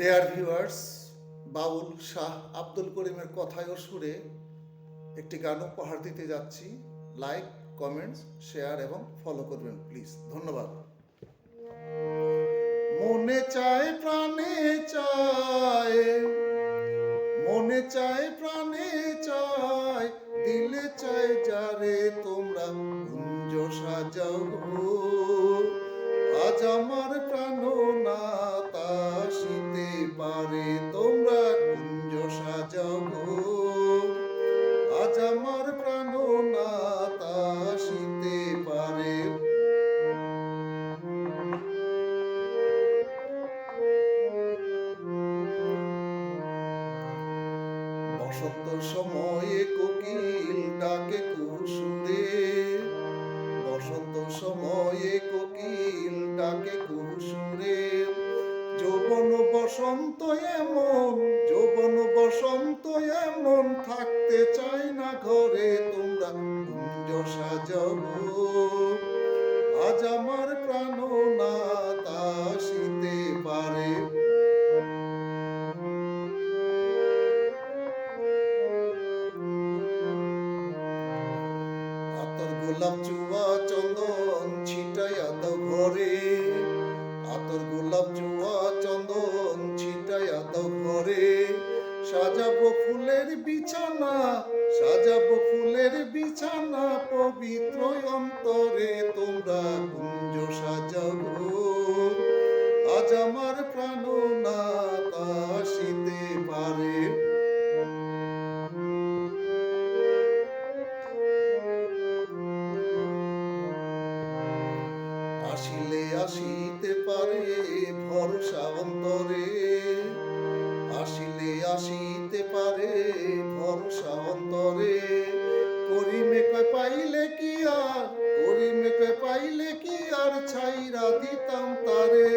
Dear viewers, বাউল শাহ আব্দুল করিমের কথায় ও সুরে একটি গান উপহার দিতে যাচ্ছি। লাইক, কমেন্টস, শেয়ার এবং ফলো করবেন প্লিজ। ধন্যবাদ। মনে চায় প্রাণে চায়, মনে চায় প্রাণে চায়, দিলে চায় যারে তোমরা কুঞ্জ সাজাও গো। আজ আমার প্রাণ না তাসিতে পারে, তোমরা কুঞ্জ সাজাও গো। আজ আমার প্রাণ না তাসিতে পারে। বসন্ত সময়ে কোকিল ডাকে কুসুরে, বসন্ত সময়ে কোকিল ডাকে কুসুরে। যৌবন বসন্ত এমন, যৌবন বসন্ত এমন, থাকতে চায় না ঘরে, তোমরা কুঞ্জ সাজাও গো। আজ আমার প্রাণ না তাসিতে পারে। আতর গোলাপ জুয়া চন্দন ছিটাইয়া দাও ঘরে, আতর গোলাপ জুয়া চন্দন ছিটাইয়া দাও ঘরে। সাজাবো ফুলের বিছানা, সাজাবো ফুলের বিছানা, পবিত্র অন্তরে তোমরা কুঞ্জ সাজাও গো। আজ আমার প্রাণ না তাসিতে পারে। আসিলে আসিতে পারে ভরসা অন্তরে, আসিলে আসিতে পারে ভরসা অন্তরে। করিমে কয় পাইলে কি আর, করিমে কয় পাইলে কি আর ছাইরা দিতাম তারে।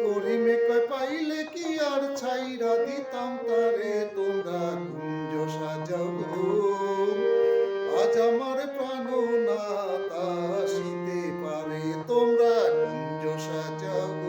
করিমে কয় পাইলে কি আর ছাইরা দিতাম তারে, তোমরা কুঞ্জ সাজাও গো। আজ আমার প্রাণ না তাসিতে পারে, তোমরা কুঞ্জ সাজাও।